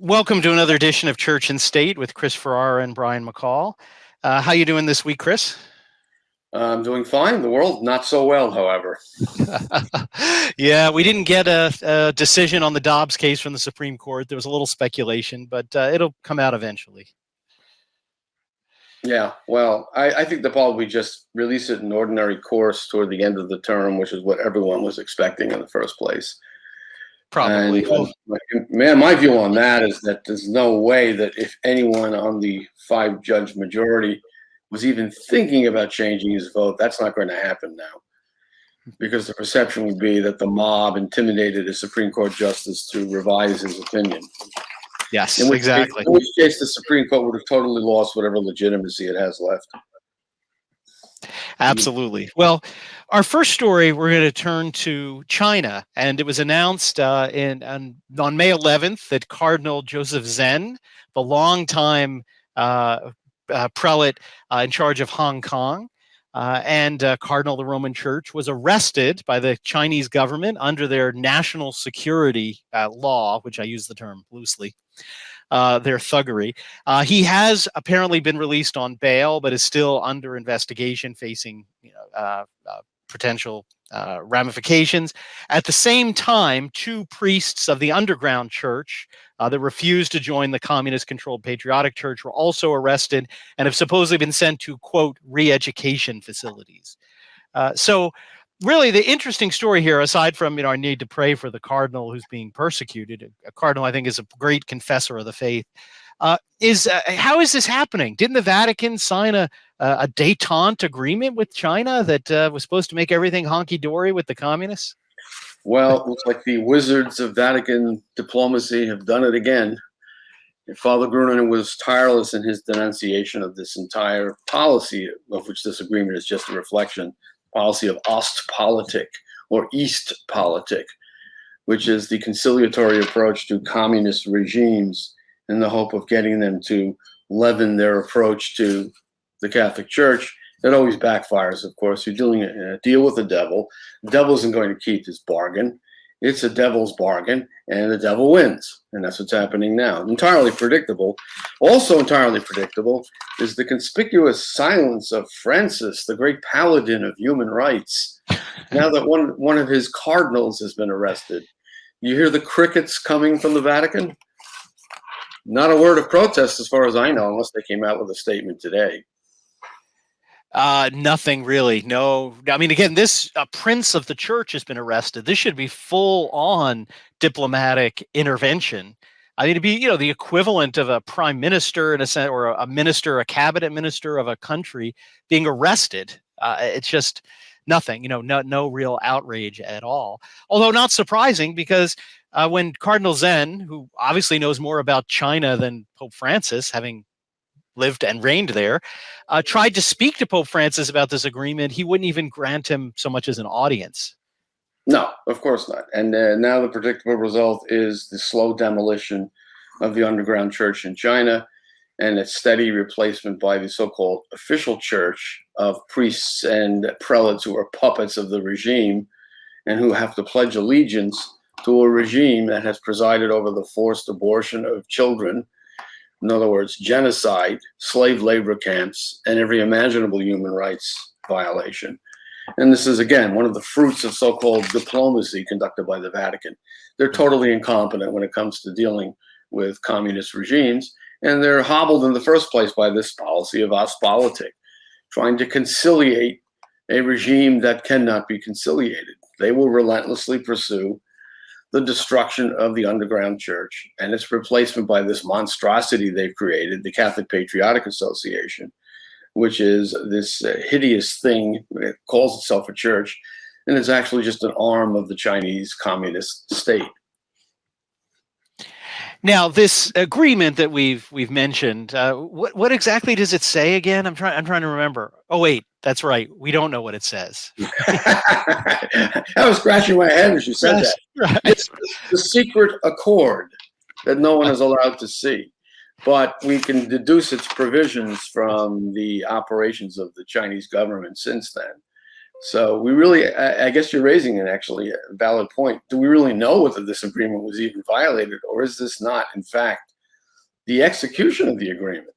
Welcome to another edition of Church and State with Chris Ferrara and Brian McCall. How you doing this week, Chris? I'm doing fine. The world, not so well, however. Yeah, we didn't get a decision on the Dobbs case from the Supreme Court. There was a little speculation, but it'll come out eventually. Yeah, well, I think they'll probably just release it in ordinary course toward the end of the term, which is what everyone was expecting in the first place. Probably. And, my view on that is that there's no way that if anyone on the 5-judge majority was even thinking about changing his vote, that's not going to happen now. Because the perception would be that the mob intimidated a Supreme Court justice to revise his opinion. Yes, exactly. In which case, the Supreme Court would have totally lost whatever legitimacy it has left. Absolutely. Well, our first story, we're going to turn to China, and it was announced on May 11th that Cardinal Joseph Zen, the longtime prelate in charge of Hong Kong, and Cardinal of the Roman Church, was arrested by the Chinese government under their national security law, which I use the term loosely, their thuggery. He has apparently been released on bail, but is still under investigation, facing potential ramifications. At the same time, 2 priests of the underground church that refused to join the communist-controlled Patriotic Church were also arrested and have supposedly been sent to, quote, re-education facilities. So really the interesting story here, aside from our need to pray for the cardinal who's being persecuted, a cardinal I think is a great confessor of the faith, is how is this happening? Didn't the Vatican sign a détente agreement with China that was supposed to make everything honky-dory with the communists? Well, it looks like the wizards of Vatican diplomacy have done it again. Father Gruner was tireless in his denunciation of this entire policy, of which this agreement is just a reflection, policy of Ostpolitik or Eastpolitik, which is the conciliatory approach to communist regimes in the hope of getting them to leaven their approach to the Catholic Church. That always backfires, of course. You're doing a deal with the devil. The devil isn't going to keep his bargain. It's a devil's bargain, and the devil wins. And that's what's happening now. Entirely predictable. Also entirely predictable is the conspicuous silence of Francis, the great paladin of human rights. Now that one of his cardinals has been arrested, you hear the crickets coming from the Vatican? Not a word of protest as far as I know, unless they came out with a statement today. Nothing really. No. I mean, again, this prince of the church has been arrested. This should be full on diplomatic intervention. I mean, it'd be, the equivalent of a prime minister in a sense, or a minister, a cabinet minister of a country being arrested. It's just nothing, no real outrage at all. Although not surprising, because when Cardinal Zen, who obviously knows more about China than Pope Francis, having lived and reigned there, tried to speak to Pope Francis about this agreement, he wouldn't even grant him so much as an audience. No, of course not. And now the predictable result is the slow demolition of the underground church in China and its steady replacement by the so-called official church of priests and prelates who are puppets of the regime and who have to pledge allegiance to a regime that has presided over the forced abortion of children. In other words, genocide, slave labor camps, and every imaginable human rights violation. And this is, again, one of the fruits of so-called diplomacy conducted by the Vatican. They're totally incompetent when it comes to dealing with communist regimes, and they're hobbled in the first place by this policy of Ostpolitik, trying to conciliate a regime that cannot be conciliated. They will relentlessly pursue the destruction of the underground church and its replacement by this monstrosity they've created, the Catholic Patriotic Association, which is this hideous thing that calls itself a church, and it's actually just an arm of the Chinese communist state. Now, this agreement that we've mentioned, what exactly does it say again? I'm trying to remember. Oh wait, that's right. We don't know what it says. I was scratching my head as you said that. Right. It's the secret accord that no one is allowed to see, but we can deduce its provisions from the operations of the Chinese government since then. So we really, I guess you're raising an valid point. Do we really know whether this agreement was even violated, or is this not, in fact, the execution of the agreement.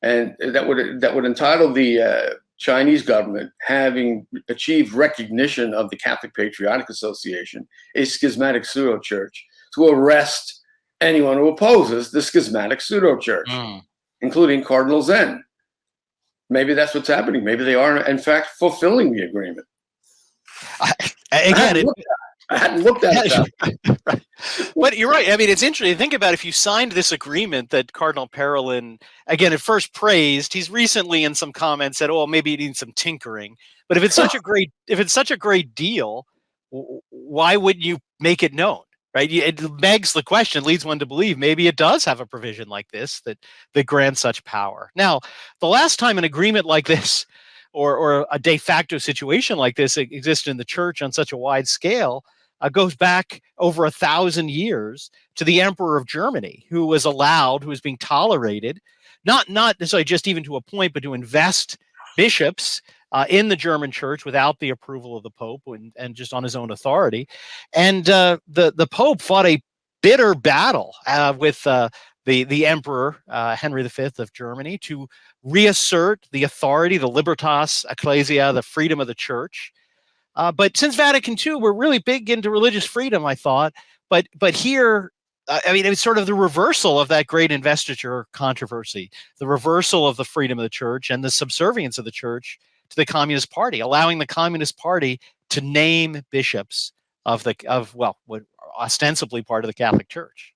And that would entitle the Chinese government, having achieved recognition of the Catholic Patriotic Association, a schismatic pseudo-church, to arrest anyone who opposes the schismatic pseudo-church, including Cardinal Zen. Maybe that's what's happening. Maybe they are, in fact, fulfilling the agreement. I hadn't looked at it. Right. But you're right. I mean, it's interesting. Think about if you signed this agreement that Cardinal Parolin, again, at first praised. He's recently in some comments said, "Oh, maybe it needs some tinkering." But if it's such a great deal, why wouldn't you make it known? Right? It begs the question, leads one to believe maybe it does have a provision like this that grants such power. Now, the last time an agreement like this or a de facto situation like this existed in the church on such a wide scale goes back over 1,000 years to the Emperor of Germany, who was being tolerated, not necessarily just even to a point, but to invest bishops in the German church without the approval of the Pope and just on his own authority. And the Pope fought a bitter battle with the Emperor Henry V of Germany to reassert the authority, the libertas ecclesia, the freedom of the church. But since Vatican II, we're really big into religious freedom, I thought. But here, I mean, it's sort of the reversal of that great investiture controversy, the reversal of the freedom of the church and the subservience of the church to the Communist Party, allowing the Communist Party to name bishops of what ostensibly part of the Catholic Church.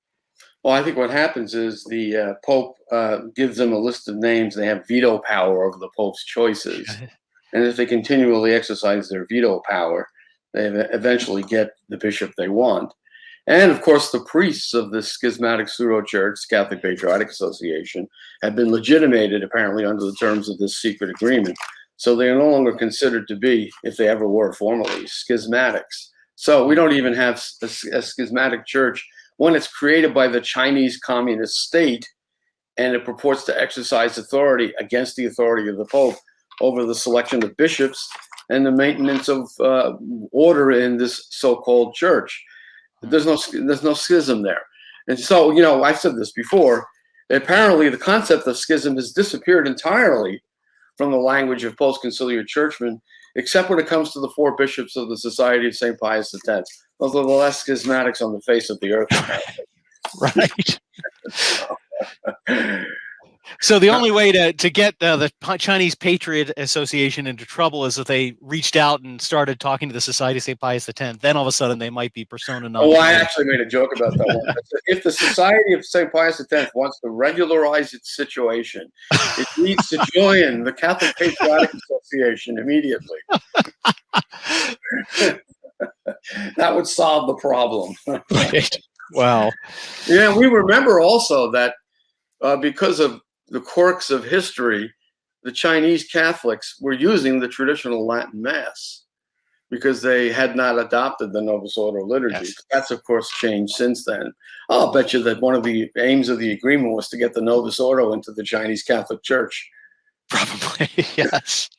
Well, I think what happens is the Pope gives them a list of names. They have veto power over the Pope's choices. And if they continually exercise their veto power, they eventually get the bishop they want. And of course, the priests of the schismatic pseudo-church, Catholic Patriotic Association, have been legitimated apparently under the terms of this secret agreement. So they are no longer considered to be, if they ever were formally, schismatics. So we don't even have a schismatic church when it's created by the Chinese Communist state and it purports to exercise authority against the authority of the Pope over the selection of bishops and the maintenance of order in this so-called church. There's no schism there. And so, I've said this before, apparently the concept of schism has disappeared entirely from the language of post-conciliar churchmen, except when it comes to the 4 bishops of the Society of St. Pius X. Those are the last schismatics on the face of the earth. Right. So the only way to get the Chinese Patriot Association into trouble is if they reached out and started talking to the Society of St. Pius X. Then all of a sudden they might be persona non grata. Oh, I actually made a joke about that one. If the Society of St. Pius X wants to regularize its situation, it needs to join the Catholic Patriotic Association immediately. That would solve the problem. Right. Wow. Yeah, we remember also that because of the quirks of history, the Chinese Catholics were using the traditional Latin Mass because they had not adopted the Novus Ordo liturgy. Yes. That's, of course, changed since then. I'll bet you that one of the aims of the agreement was to get the Novus Ordo into the Chinese Catholic Church. Probably, yes.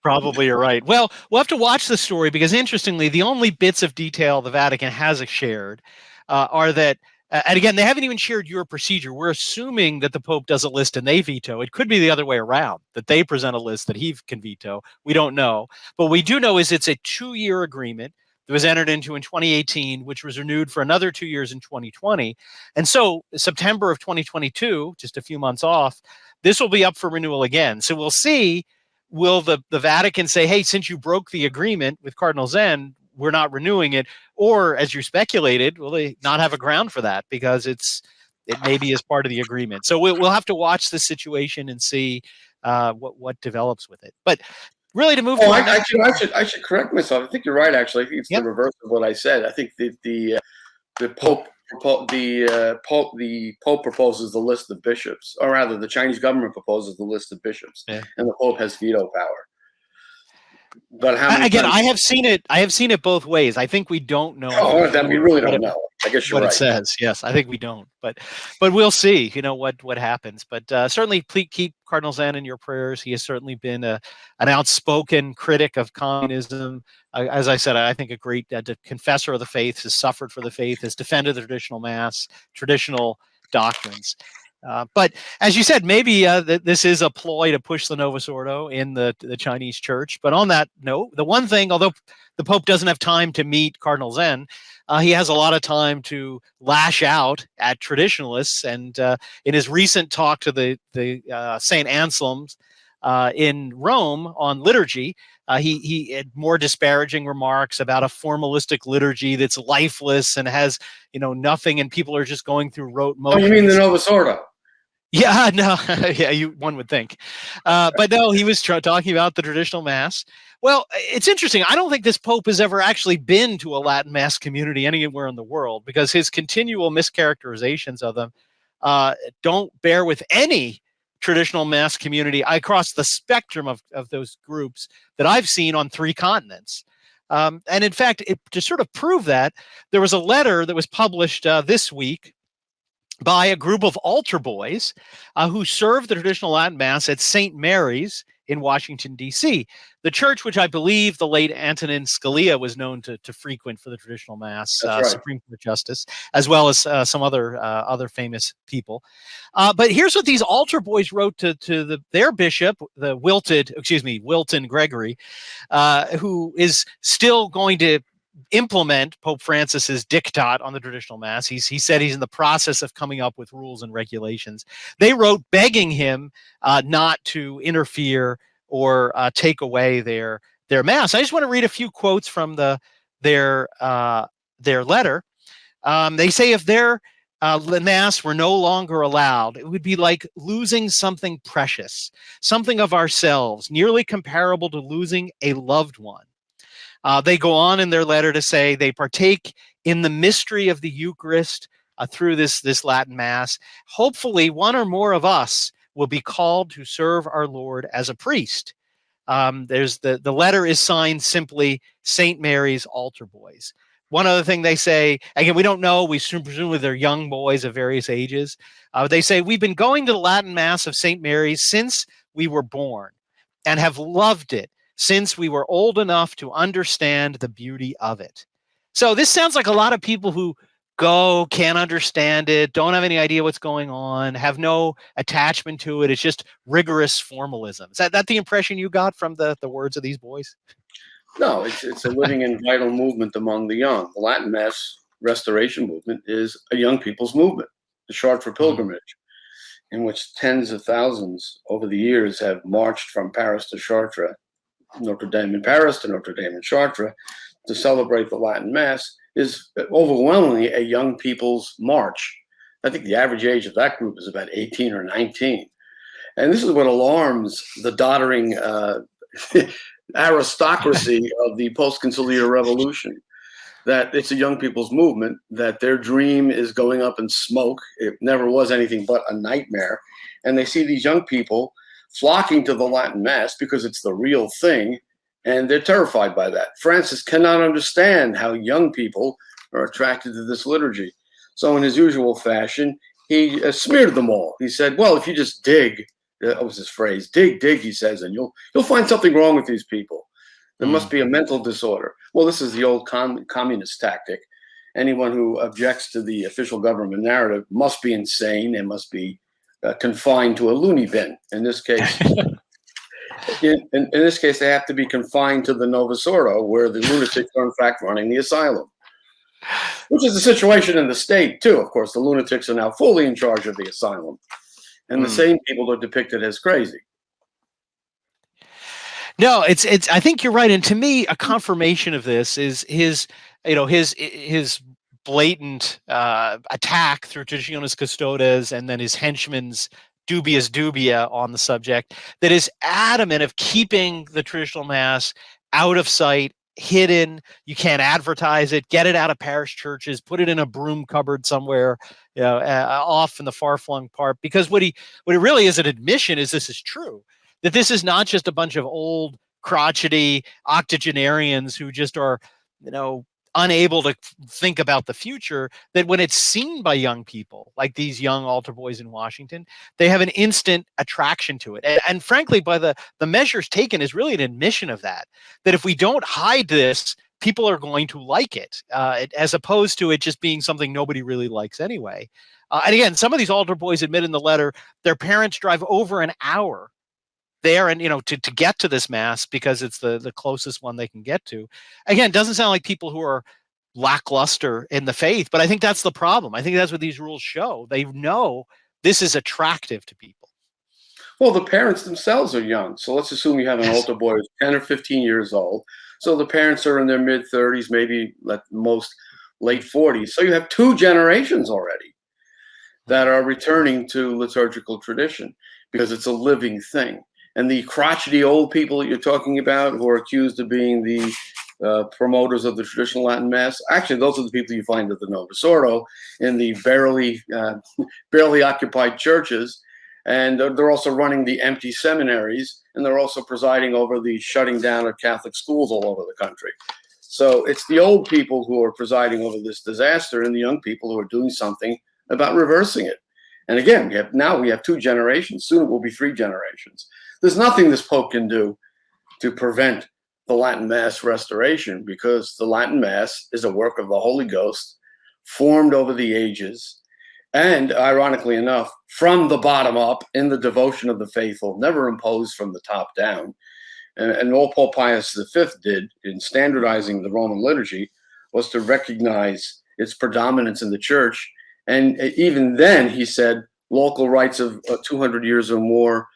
Probably you're right. Well, we'll have to watch the story because, interestingly, the only bits of detail the Vatican has shared are that, and again, they haven't even shared your procedure. We're assuming that the Pope does a list and they veto. It could be the other way around, that they present a list that he can veto. We don't know. But what we do know is it's a 2-year agreement that was entered into in 2018, which was renewed for another 2 years in 2020. And so September of 2022, just a few months off, this will be up for renewal again. So we'll see, will the Vatican say, hey, since you broke the agreement with Cardinal Zen, we're not renewing it, or as you speculated, will they not have a ground for that because it maybe is part of the agreement? So we'll have to watch the situation and see what develops with it. But really, to move. I should correct myself. I think you're right. Actually, I think it's the reverse of what I said. I think the Pope proposes the list of bishops, or rather, the Chinese government proposes the list of bishops, and the Pope has veto power. But how many times? I have seen it both ways. I think we don't know. Oh, that we really don't know. I guess you're right. What it says, yes, I think we don't. But we'll see. What happens. But certainly, please keep Cardinal Zen in your prayers. He has certainly been an outspoken critic of communism. As I said, I think a great confessor of the faith, has suffered for the faith, has defended the traditional mass, traditional doctrines. But as you said, maybe this is a ploy to push the Novus Ordo in the Chinese church. But on that note, the one thing, although the Pope doesn't have time to meet Cardinal Zen, he has a lot of time to lash out at traditionalists. And in his recent talk to the St. Anselm's in Rome on liturgy, he had more disparaging remarks about a formalistic liturgy that's lifeless and has, nothing, and people are just going through rote motions. Oh, you mean the Novus Ordo? Yeah, no, yeah, one would think. But no, he was talking about the traditional Mass. Well, it's interesting. I don't think this Pope has ever actually been to a Latin Mass community anywhere in the world, because his continual mischaracterizations of them don't bear with any traditional Mass community across the spectrum of those groups that I've seen on 3 continents. And in fact, to sort of prove that, there was a letter that was published this week by a group of altar boys who served the traditional Latin Mass at St. Mary's in Washington, D.C., the church which I believe the late Antonin Scalia was known to frequent for the traditional Mass, Right. Supreme Court Justice, as well as some other famous people. But here's what these altar boys wrote to their bishop, Wilton Gregory, who is still going to implement Pope Francis's diktat on the traditional Mass. He said he's in the process of coming up with rules and regulations. They wrote begging him not to interfere or take away their Mass. I just want to read a few quotes from their letter. They say if their Mass were no longer allowed, it would be like losing something precious, something of ourselves, nearly comparable to losing a loved one. They go on in their letter to say they partake in the mystery of the Eucharist through this Latin Mass. Hopefully, one or more of us will be called to serve our Lord as a priest. There's the letter is signed simply St. Mary's Altar Boys. One other thing they say, again, we don't know, we presumably they're young boys of various ages. They say, we've been going to the Latin Mass of St. Mary's since we were born and have loved it since we were old enough to understand the beauty of it. So this sounds like a lot of people who go, can't understand it, don't have any idea what's going on, have no attachment to it. It's just rigorous formalism. Is that the impression you got from the words of these boys? No, it's a living and vital movement among the young. The Latin Mass Restoration movement is a young people's movement, the Chartres pilgrimage, in which tens of thousands over the years have marched from Paris to Chartres, Notre Dame in Paris to Notre Dame in Chartres, to celebrate the Latin Mass, is overwhelmingly a young people's march. I think the average age of that group is about 18 or 19. And this is what alarms the doddering aristocracy of the post-conciliar revolution, that it's a young people's movement, that their dream is going up in smoke. It never was anything but a nightmare. And they see these young people flocking to the Latin Mass because it's the real thing, and they're terrified by that. Francis cannot understand how young people are attracted to this liturgy. So in his usual fashion, he smeared them all. He said, well, if you just dig, that was his phrase, dig, he says, and you'll find something wrong with these people. There must be a mental disorder. Well, this is the old communist tactic. Anyone who objects to the official government narrative must be insane and must be confined to a loony bin. In this case, in this case, they have to be confined to the Novus Ordo, where the lunatics are in fact running the asylum, which is the situation in the state too. Of course, the lunatics are now fully in charge of the asylum, and the same people are depicted as crazy. No, it's. I think you're right, and to me, a confirmation of this is his blatant attack through Traditionis Custodes and then his henchman's dubious dubia on the subject, that is adamant of keeping the traditional Mass out of sight, hidden. You can't advertise it, get it out of parish churches, put it in a broom cupboard somewhere, off in the far-flung part. Because what it really is an admission is this is true, that this is not just a bunch of old crotchety octogenarians who just are, unable to think about the future, that when it's seen by young people, like these young altar boys in Washington, they have an instant attraction to it. And frankly, by the measures taken is really an admission of that if we don't hide this people are going to like it, as opposed to it just being something nobody really likes anyway. And again, some of these altar boys admit in the letter their parents drive over an hour there and to get to this mass because it's the closest one they can get to. Again, it doesn't sound like people who are lackluster in the faith, but I think that's the problem. I think that's what these rules show. They know this is attractive to people. Well, the parents themselves are young. So let's assume you have an altar boy who's 10 or 15 years old. So the parents are in their mid-30s, maybe at most late 40s. So you have 2 generations already that are returning to liturgical tradition because it's a living thing. And the crotchety old people that you're talking about who are accused of being the promoters of the traditional Latin Mass, actually, those are the people you find at the Novus Ordo in the barely occupied churches. And they're also running the empty seminaries, and they're also presiding over the shutting down of Catholic schools all over the country. So it's the old people who are presiding over this disaster and the young people who are doing something about reversing it. And again, we have 2 generations. Soon it will be 3 generations. There's nothing this Pope can do to prevent the Latin Mass restoration because the Latin Mass is a work of the Holy Ghost formed over the ages. And ironically enough, from the bottom up in the devotion of the faithful, never imposed from the top down. And all Pope Pius V did in standardizing the Roman liturgy was to recognize its predominance in the church. And even then, he said, local rites of 200 years or more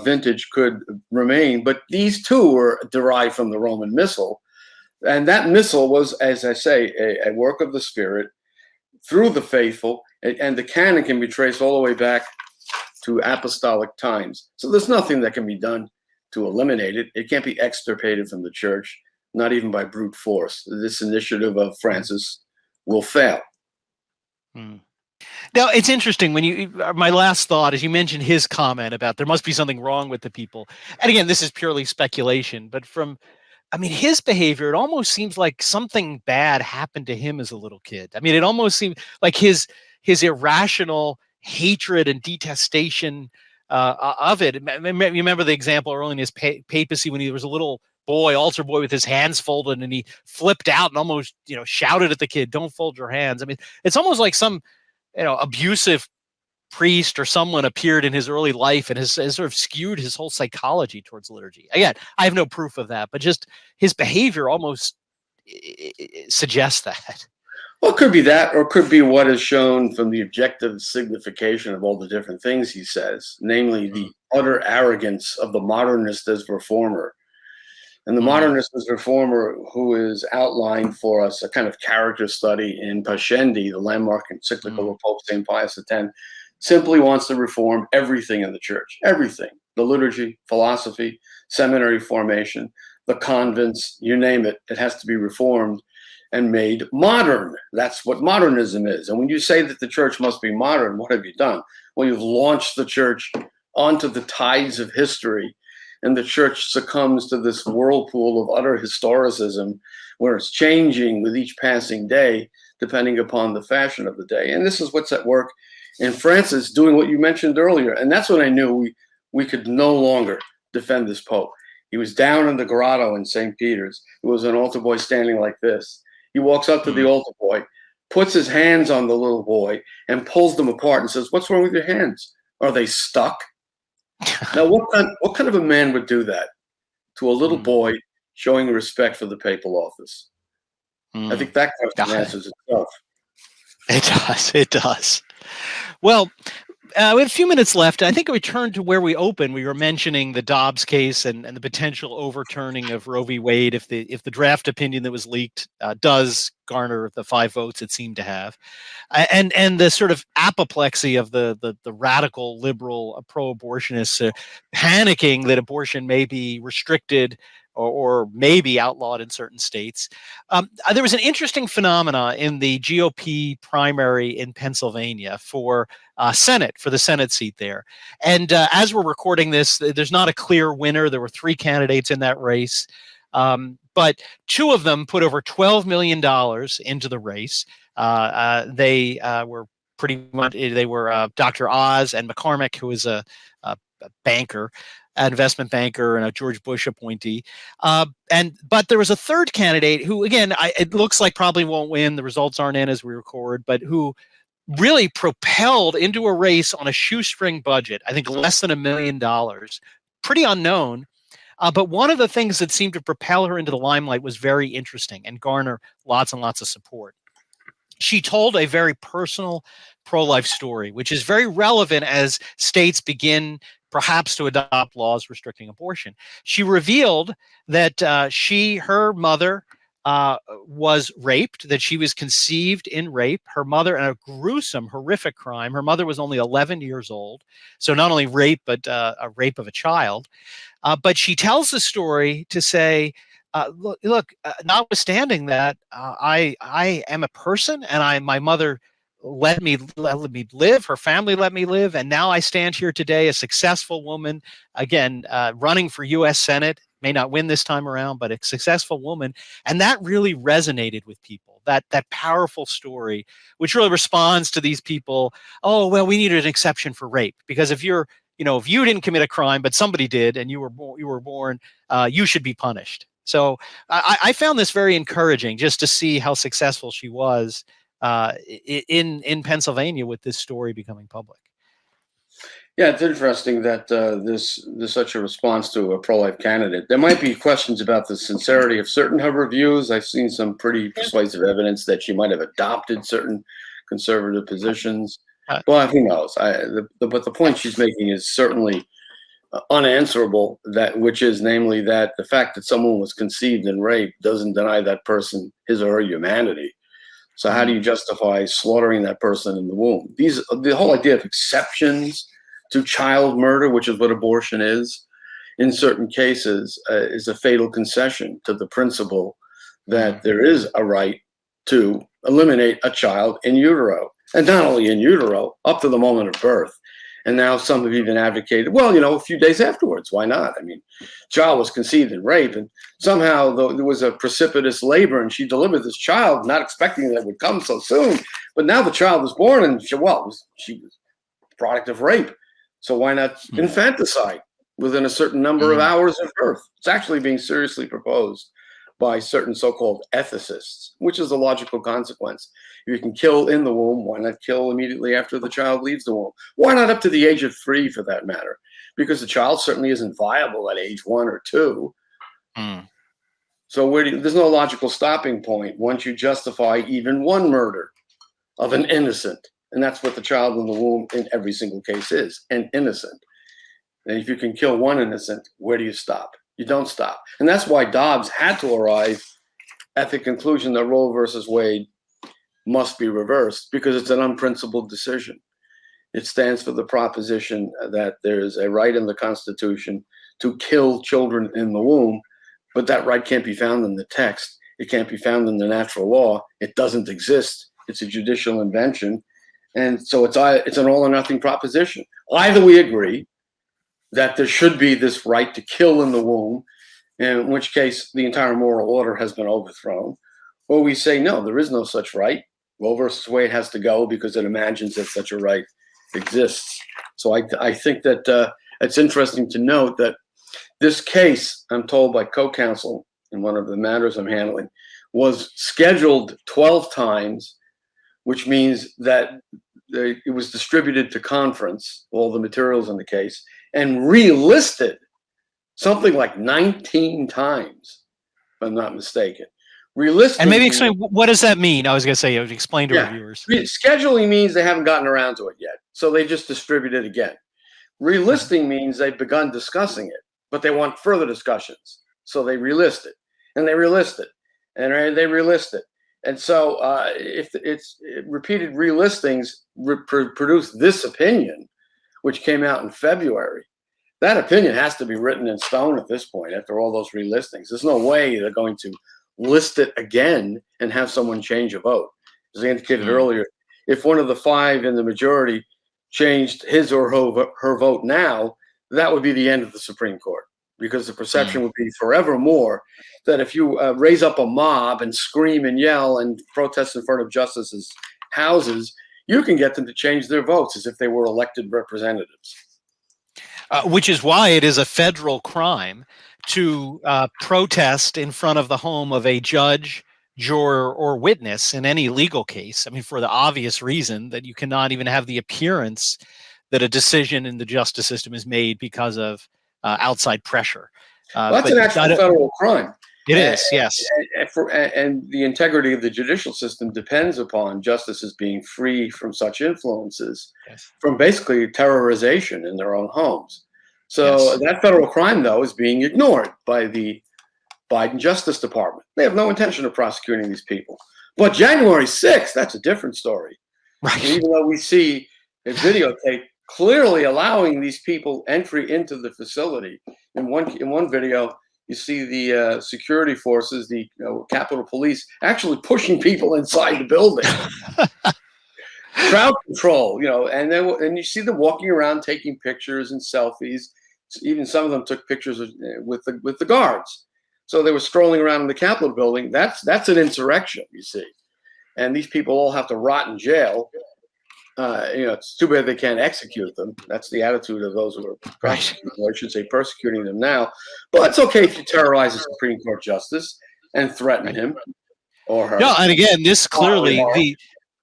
vintage could remain. But these 2 were derived from the Roman Missal. And that Missal was, as I say, a work of the Spirit through the faithful. And the canon can be traced all the way back to apostolic times. So there's nothing that can be done to eliminate it. It can't be extirpated from the church, not even by brute force. This initiative of Francis will fail. Now, it's interesting my last thought is you mentioned his comment about there must be something wrong with the people. And again, this is purely speculation, but his behavior, it almost seems like something bad happened to him as a little kid. I mean, it almost seemed like his irrational hatred and detestation of it. You remember the example early in his papacy when he was a little altar boy with his hands folded, and he flipped out and almost, shouted at the kid, "Don't fold your hands." I mean, it's almost like some, abusive priest or someone appeared in his early life and has sort of skewed his whole psychology towards liturgy. Again, I have no proof of that, but just his behavior almost suggests that. Well, it could be that, or it could be what is shown from the objective signification of all the different things he says, namely the utter arrogance of the modernist as reformer. And the modernist as reformer, who is outlined for us a kind of character study in Pascendi, the landmark encyclical of Pope St. Pius X, simply wants to reform everything in the church, everything, the liturgy, philosophy, seminary formation, the convents, you name it, it has to be reformed and made modern. That's what modernism is. And when you say that the church must be modern, what have you done? Well, you've launched the church onto the tides of history, and the church succumbs to this whirlpool of utter historicism where it's changing with each passing day, depending upon the fashion of the day. And this is what's at work in Francis doing what you mentioned earlier. And that's when I knew we could no longer defend this Pope. He was down in the grotto in St. Peter's. There was an altar boy standing like this. He walks up to the altar boy, puts his hands on the little boy, and pulls them apart and says, "What's wrong with your hands? Are they stuck?" Now, what kind of a man would do that to a little boy showing respect for the papal office? I think that question answers itself. It does. Well, we have a few minutes left. I think we turn to where we opened. We were mentioning the Dobbs case and the potential overturning of Roe v. Wade if the draft opinion that was leaked does garner the 5 votes it seemed to have, and the sort of apoplexy of the radical liberal pro-abortionists panicking that abortion may be restricted or maybe outlawed in certain states. There was an interesting phenomena in the GOP primary in Pennsylvania for the Senate seat there. And as we're recording this, there's not a clear winner. There were 3 candidates in that race. But 2 of them put over $12 million into the race. They were pretty much they were Dr. Oz and McCormick, who was a banker, an investment banker, and a George Bush appointee. But there was a third candidate who, again, it looks like probably won't win. The results aren't in as we record, but who really propelled into a race on a shoestring budget. I think less than $1 million. Pretty unknown. But one of the things that seemed to propel her into the limelight was very interesting and garner lots and lots of support. She told a very personal pro-life story, which is very relevant as states begin perhaps to adopt laws restricting abortion. She revealed that her mother was raped, that she was conceived in rape. Her mother, in a gruesome, horrific crime. Her mother was only 11 years old. So not only rape, but a rape of a child. But she tells the story to say, look, notwithstanding that, I am a person, and my mother let me live. Her family let me live, and now I stand here today, a successful woman, again, running for U.S. Senate. May not win this time around, but a successful woman, and that really resonated with people. That powerful story, which really responds to these people. Oh well, we needed an exception for rape because if you didn't commit a crime, but somebody did, and you were born, you should be punished. So I found this very encouraging, just to see how successful she was in Pennsylvania with this story becoming public. Yeah, it's interesting that there's such a response to a pro-life candidate. There might be questions about the sincerity of certain of her views. I've seen some pretty persuasive evidence that she might have adopted certain conservative positions. Well, who knows? But the point she's making is certainly unanswerable, which is namely that the fact that someone was conceived and raped doesn't deny that person his or her humanity. So how do you justify slaughtering that person in the womb? The whole idea of exceptions to child murder, which is what abortion is, in certain cases, is a fatal concession to the principle that there is a right to eliminate a child in utero, and not only in utero, up to the moment of birth. And now some have even advocated, well, a few days afterwards, why not? I mean, child was conceived in rape, and somehow there was a precipitous labor, and she delivered this child, not expecting that it would come so soon. But now the child was born, and she was a product of rape. So why not infanticide within a certain number of hours of birth? It's actually being seriously proposed by certain so-called ethicists, which is a logical consequence. If you can kill in the womb, why not kill immediately after the child leaves the womb? Why not up to the age of 3, for that matter? Because the child certainly isn't viable at age 1 or 2. So there's no logical stopping point once you justify even one murder of an innocent. And that's what the child in the womb in every single case is, an innocent. And if you can kill one innocent, where do you stop? You don't stop. And that's why Dobbs had to arrive at the conclusion that Roe versus Wade must be reversed, because it's an unprincipled decision. It stands for the proposition that there is a right in the Constitution to kill children in the womb, but that right can't be found in the text. It can't be found in the natural law. It doesn't exist. It's a judicial invention. And so it's an all or nothing proposition. Either we agree that there should be this right to kill in the womb, in which case the entire moral order has been overthrown, or we say, no, there is no such right. Roe versus Wade has to go because it imagines that such a right exists. So I think that it's interesting to note that this case, I'm told by co-counsel in one of the matters I'm handling, was scheduled 12 times, which means that it was distributed to conference, all the materials in the case, and relisted something like 19 times, if I'm not mistaken. Relisting. And maybe explain, what does that mean? I was going to say, explain to our viewers. Scheduling means they haven't gotten around to it yet, so they just distribute it again. Relisting means they've begun discussing it, but they want further discussions, so they relist it, and they relist it, and they relist it. And so if it's repeated relistings produced this opinion, which came out in February, that opinion has to be written in stone at this point after all those relistings. There's no way they're going to list it again and have someone change a vote. As I indicated earlier, if one of the 5 in the majority changed his or her vote now, that would be the end of the Supreme Court, because the perception would be forevermore that if you raise up a mob and scream and yell and protest in front of justices' houses, you can get them to change their votes as if they were elected representatives. Which is why it is a federal crime to protest in front of the home of a judge, juror, or witness in any legal case. I mean, for the obvious reason that you cannot even have the appearance that a decision in the justice system is made because of outside pressure. Well, that's an actual federal crime. It is, yes. And the integrity of the judicial system depends upon justices being free from such influences, Yes. from basically terrorization in their own homes. So Yes. that federal crime, though, is being ignored by the Biden Justice Department. They have no intention of prosecuting these people. But January 6th, that's a different story. Right. And even though we see a videotape clearly allowing these people entry into the facility, in one video, you see the security forces, the Capitol Police, actually pushing people inside the building. Crowd control, and you see them walking around taking pictures and selfies. Even some of them took pictures with the guards. So they were strolling around in the Capitol building. That's an insurrection, you see. And these people all have to rot in jail. It's too bad they can't execute them. That's the attitude of those who are prosecuting, or I should say persecuting them now. But it's okay if you terrorize a Supreme Court justice and threaten him or her. No, and again, this clearly,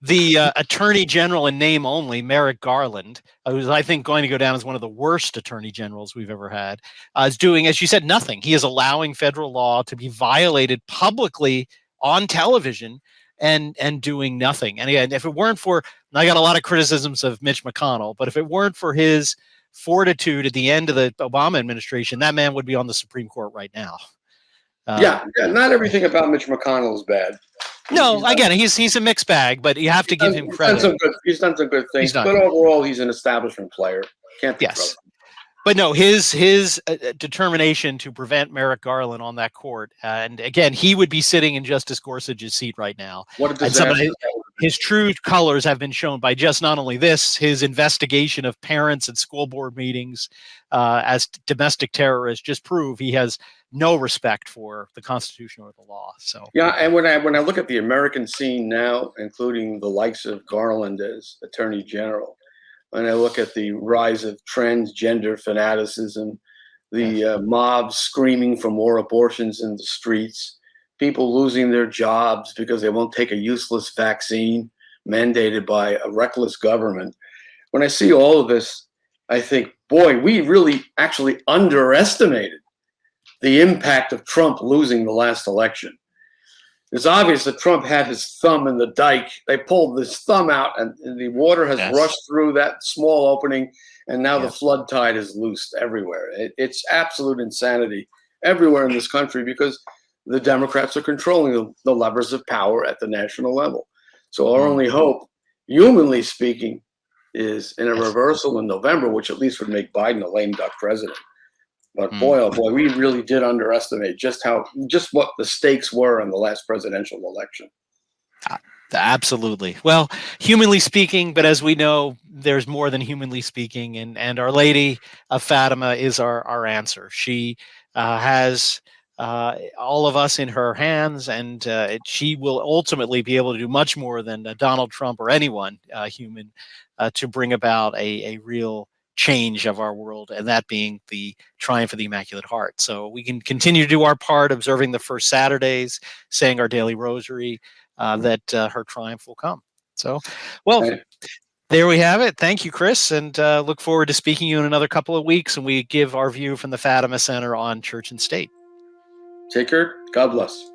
the Attorney General in name only, Merrick Garland, who's, I think, going to go down as one of the worst Attorney Generals we've ever had, is doing, as you said, nothing. He is allowing federal law to be violated publicly on television and doing nothing. And again, if it weren't for, and I got a lot of criticisms of Mitch McConnell, but if it weren't for his fortitude at the end of the Obama administration, that man would be on the Supreme Court right now. Yeah, not everything about Mitch McConnell is bad. No, again, he's a mixed bag, but you have to give him credit. He's done some good things, but overall, he's an establishment player. Can't be trusted. But no, his determination to prevent Merrick Garland on that court, and again, he would be sitting in Justice Gorsuch's seat right now. What a disaster! His true colors have been shown by just not only this, his investigation of parents at school board meetings as domestic terrorists just prove he has no respect for the Constitution or the law. So yeah, and when I look at the American scene now, including the likes of Garland as Attorney General, and I look at the rise of transgender fanaticism, the mobs screaming for more abortions in the streets, people losing their jobs because they won't take a useless vaccine mandated by a reckless government. When I see all of this, I think, boy, we really actually underestimated the impact of Trump losing the last election. It's obvious that Trump had his thumb in the dike. They pulled this thumb out, and the water has rushed through that small opening, and now the flood tide is loosed everywhere. It's absolute insanity everywhere in this country because the Democrats are controlling the levers of power at the national level. So our only hope, humanly speaking, is in a reversal in November, which at least would make Biden a lame duck president. But boy, oh boy, we really did underestimate just what the stakes were in the last presidential election. Absolutely. Well, humanly speaking, but as we know, there's more than humanly speaking, and Our Lady of Fatima is our answer. She has all of us in her hands, and she will ultimately be able to do much more than Donald Trump or anyone human to bring about a real change of our world, and that being the triumph of the Immaculate Heart. So we can continue to do our part, observing the first Saturdays, saying our daily rosary, that her triumph will come. So, well, there we have it. Thank you, Chris, and look forward to speaking to you in another couple of weeks when we give our view from the Fatima Center on church and state. Take care. God bless.